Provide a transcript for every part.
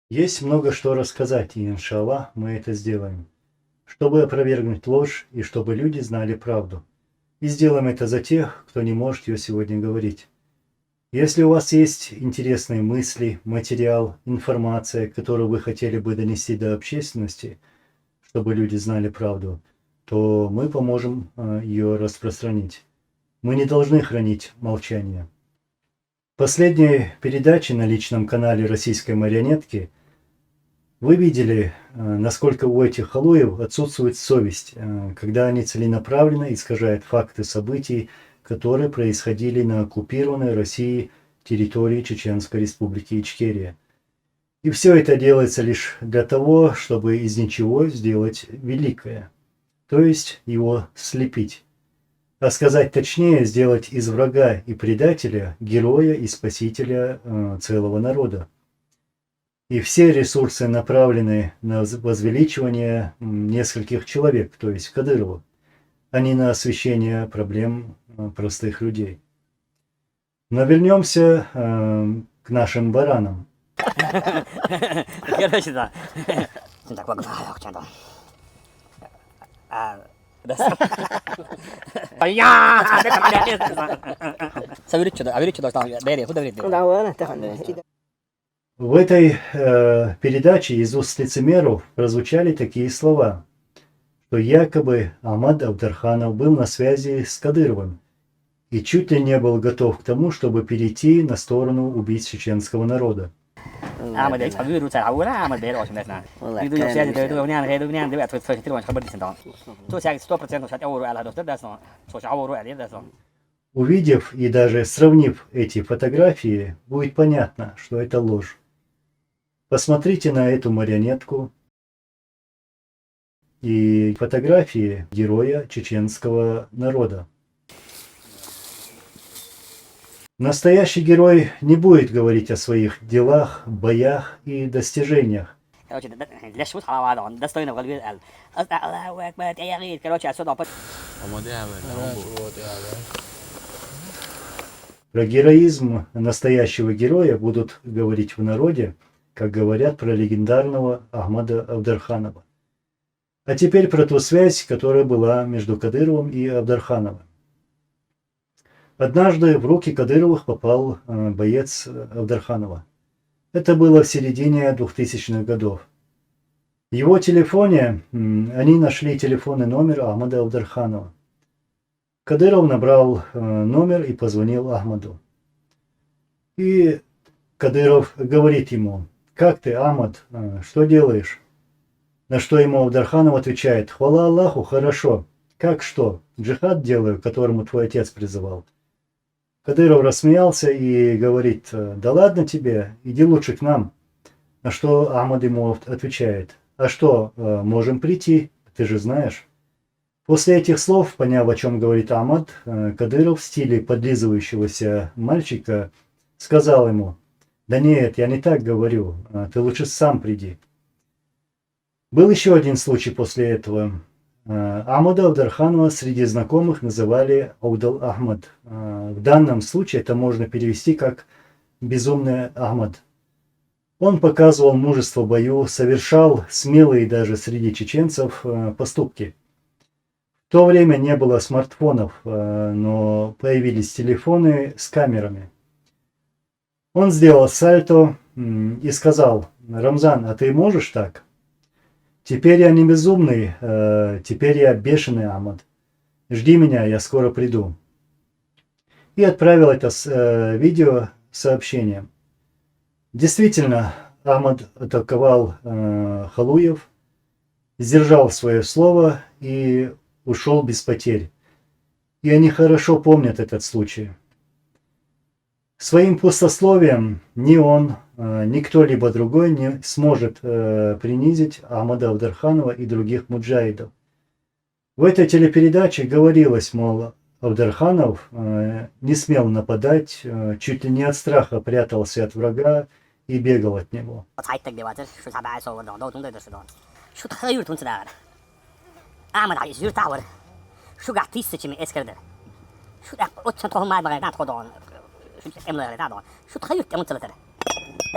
Есть много что рассказать, и, иншаллах, мы это сделаем, чтобы опровергнуть ложь и чтобы люди знали правду. И сделаем это за тех, кто не может ее сегодня говорить. Если у вас есть интересные мысли, материал, информация, которую вы хотели бы донести до общественности, чтобы люди знали правду, то мы поможем ее распространить. Мы не должны хранить молчание. В последней передаче на личном канале российской марионетки вы видели, насколько у этих халуев отсутствует совесть, когда они целенаправленно искажают факты событий, которые происходили на оккупированной Россией территории Чеченской Республики Ичкерия. И все это делается лишь для того, чтобы из ничего сделать великое, то есть его слепить. А сказать точнее, сделать из врага и предателя героя и спасителя целого народа. И все ресурсы направлены на возвеличивание нескольких человек, то есть Кадырова, а не на освещение проблем простых людей. Но вернемся к нашим баранам. Короче, да. Так, вот, что-то. В этой передаче из уст лицемеров прозвучали такие слова, что якобы Ахмад Авдарханов был на связи с Кадыровым и чуть ли не был готов к тому, чтобы перейти на сторону убийц чеченского народа. Ahmad đấy, cháuรู้จักเขานะAhmad đấy rồi chúng ta. Tôi sẽ tới tôi nha, tôi nha, tôi phải phải tôi không biết gì đó. Tôi sẽ 100% sẽ euro là được đó rồi. Số euro là đấy rồi. Увидев и даже сравнив эти фотографии, будет понятно, что это ложь. Посмотрите на эту марионетку и фотографии героя чеченского народа. Настоящий герой не будет говорить о своих делах, боях и достижениях. Короче, ليش شو طلع واحد ده استوينا قلبي قال الله اكبر يا غير короче отсюда Про героизм настоящего героя будут говорить в народе, как говорят про легендарного Ахмада Авдарханова. А теперь про ту связь, которая была между Кадыровым и Авдархановым. Однажды в руки Кадыровых попал боец Авдарханова. Это было в середине 2000-х годов. В его телефоне они нашли телефонный номер Ахмада Авдарханова. Кадыров набрал номер и позвонил Ахмаду. И Кадыров говорит ему: «Как ты, Ахмад, что делаешь?» На что ему Авдарханов отвечает: «Хвала Аллаху, хорошо. Как что? Джихад делаю, к которому твой отец призывал». Кадыров рассмеялся и говорит: «Да ладно тебе, иди лучше к нам». На что Ахмад ему отвечает: «А что, можем прийти, ты же знаешь». После этих слов, поняв, о чем говорит Ахмад, Кадыров в стиле подлизывающегося мальчика сказал ему: «Да нет, я не так говорю, ты лучше сам приди». Был еще один случай после этого. Ахмада Авдарханова среди знакомых называли Аудал Ахмад. В данном случае это можно перевести как «безумный Ахмад». Он показывал мужество в бою, совершал смелые даже среди чеченцев поступки. В то время не было смартфонов, но появились телефоны с камерами. Он сделал сальто и сказал: «Рамзан, а ты можешь так? Теперь я не безумный, теперь я бешеный Ахмад. Жди меня, я скоро приду». И отправил это видео сообщением. Действительно, Ахмад атаковал халуев, сдержал свое слово и ушел без потерь. И они хорошо помнят этот случай. Своим пустословием ни он, ни кто-либо другой не сможет принизить Ахмада Авдарханова и других муджахидов. В этой телепередаче говорилось, мол, Авдарханов не смел нападать, чуть ли не от страха прятался от врага и бегал от него.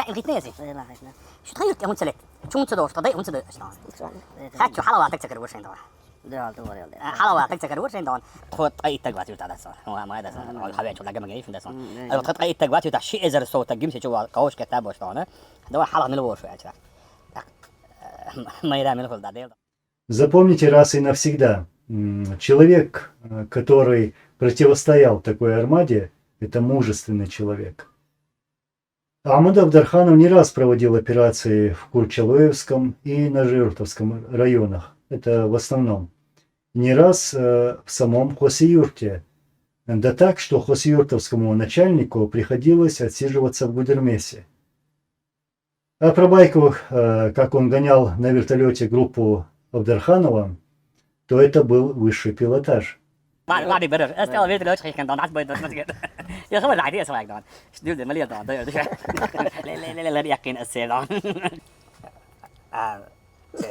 لا يمكن ناسي شو تغيرت هون سلت شو متصدق تضيق هون صدق خد شو حلوة تكسر وشين دون حلوة تكسر وشين دون تخوت أي تجوات يوتا ده صار هو ما هذا صار حبيت شو لقى مجيء في ده صار لو تخوت أي تجوات يوتا شيء إذا الصوت تجمس شو قوش كتاب وش دونه ده حلقة من الوش يعني ما يرام يلفظ ده Запомните раз и навсегда, человек, который противостоял такой армаде, это мужественный человек. Ахмад Авдарханов не раз проводил операции в Курчалоевском и на Жиртовском районах, это в основном. Не раз в самом Хосиюрте. Да так, что хосиюртовскому начальнику приходилось отсиживаться в Гудермесе. А про байку, как он гонял на вертолете группу Авдарханова, то это был высший пилотаж. ما دي بدر استل بيت لو كان دون عصب دون مسجد يا خبر العادي اسمعك دون دول مليون دون لا لا لا يقين السيدون حلو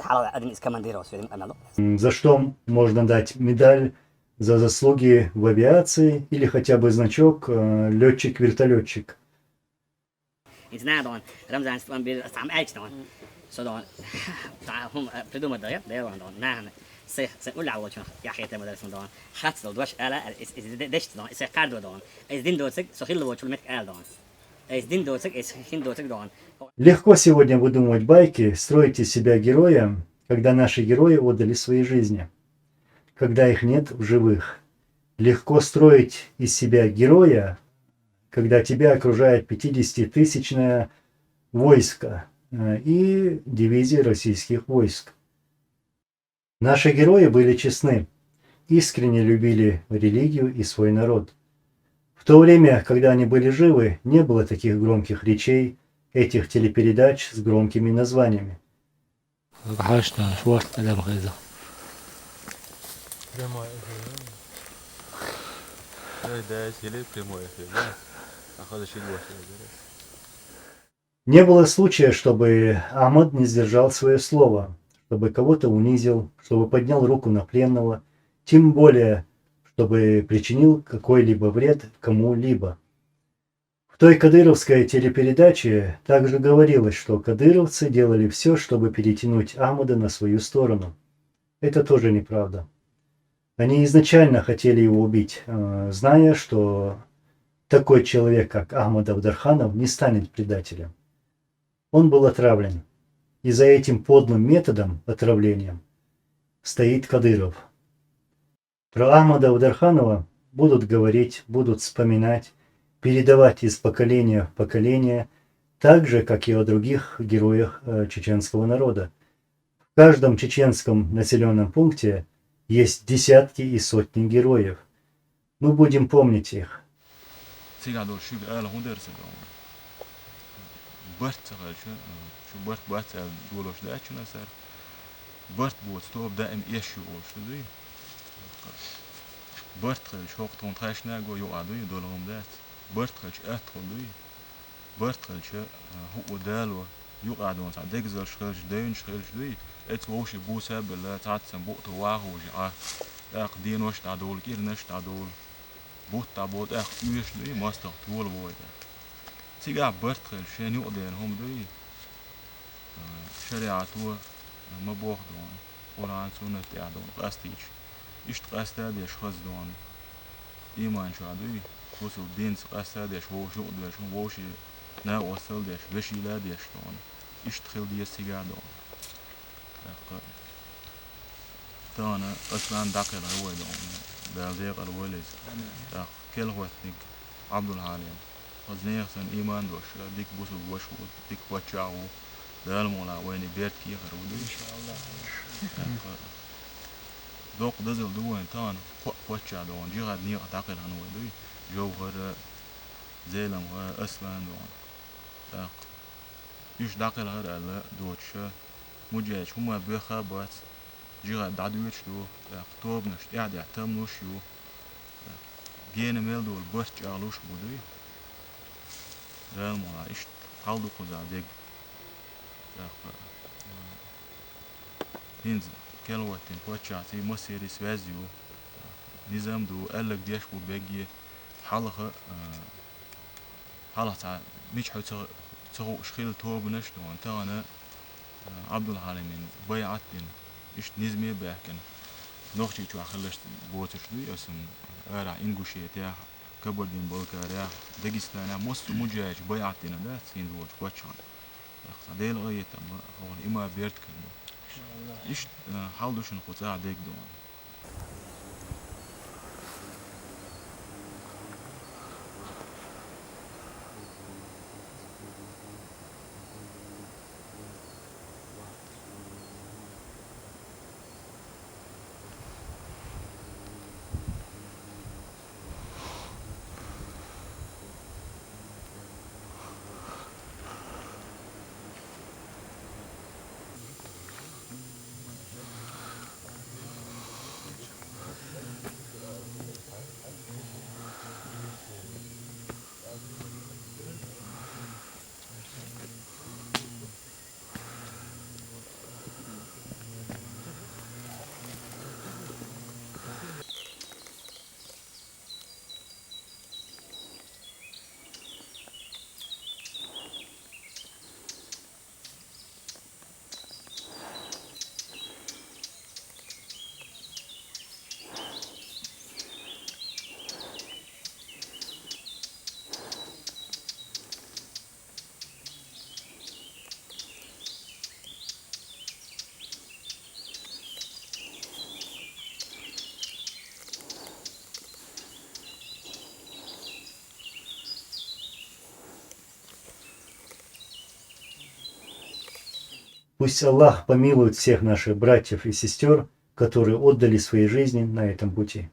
ادم из командиров сегодня амало За что можно дать медаль за заслуги в авиации или хотя бы значок летчик-вертолетчик. из надон рамзан ستوان بير سام ايش دون سو دون هم بدون مدرب ده دون نعم سأقول عوض شو يا أخي تمدرس دون خاطر لو دوش آلا دشت دون إذا كاردو دون إذا دين دوتك سخيل لو شو المتك آل دون إذا دين دوتك إذا خين دوتك دون Легко сегодня выдумывать байки, строить из себя героя, когда наши герои отдали свои жизни, когда их нет в живых. Легко строить из себя героя, когда тебя окружает 50-тысячное войско и дивизии российских войск. Наши герои были честны, искренне любили религию и свой народ. В то время, когда они были живы, не было таких громких речей, этих телепередач с громкими названиями. Не было случая, чтобы Ахмад не сдержал свое слово, чтобы кого-то унизил, чтобы поднял руку на пленного, тем более, чтобы причинил какой-либо вред кому-либо. В той кадыровской телепередаче также говорилось, что кадыровцы делали все, чтобы перетянуть Ахмада на свою сторону. Это тоже неправда. Они изначально хотели его убить, зная, что такой человек, как Ахмад Авдарханов, не станет предателем. Он был отравлен. И за этим подлым методом отравления стоит Кадыров. Про Ахмада Авдарханова будут говорить, будут вспоминать, передавать из поколения в поколение, так же, как и о других героях чеченского народа. В каждом чеченском населенном пункте есть десятки и сотни героев. Мы будем помнить их. شو برت بات دولوش ده شو نصير برت بوت ستوب دائم يشوا شو ذي برت خل شو وقتهم تخشنا جو يقعدوا دولهم ده برت خل شو أدخل ذي برت خل شو هو دالو يقعدوا صار ديكزل شخل دين شخل ذي اتوش بوسا بلا تعت سنبوت واهو جا أقدين وش تعدول كير نش تعدول بوت تعبوت أخ يش ذي ما استقطول بوده تيجا برت خل شين يقدين هم ذي شريعته ما بوخدون قرآن سنة تعدون قاستيش إشت قاستا ديش خز دون إيمان شو عدوي وصل دين قاستا ديش هو شو ديش هو وشي نا وصل ديش بشي لا ديش دون إشت خل ديش سيجا دون تانا أصلا داقل هو دون دالديق الوليز كل وقتك عبد الحالين وزنيخ سن إيمان دوش ديك بوسو وشو ديك وچاو ده المولا وين بيت كي خرودي إن شاء الله دوق دزل دوين تان وچا دون جيغاد نيق تاقل هنو دوي جوهر زيلم أسلان دون داق إيش داقل هر ألا دوتش مجاج هما بخابات جيغاد دادويتش دو داق توب نش يعد يعتم نوش يو جين ميل دول برش جالوش بودوي ده المولا إيش قالدو خزا ديك هنز كلوتين بوتشاتي مسيري سوازيو نظام دو قالك ديش بو بيجي حلقة حلقة مش حوت تغو شخيل توب نشتون تانا عبد العالمين بيعتين إيش نزمي بيحكن نوختي شو خلشت بوتش لي اسم أرا إنجوشيت يا كبردين بلغاريا داغستان مست مجاج بيعتين ده سين زوج واتشان ديل غاية هو إما بيرت كلمة إيش حاولوش نقطع ديك دون Пусть Аллах помилует всех наших братьев и сестер, которые отдали свои жизни на этом пути.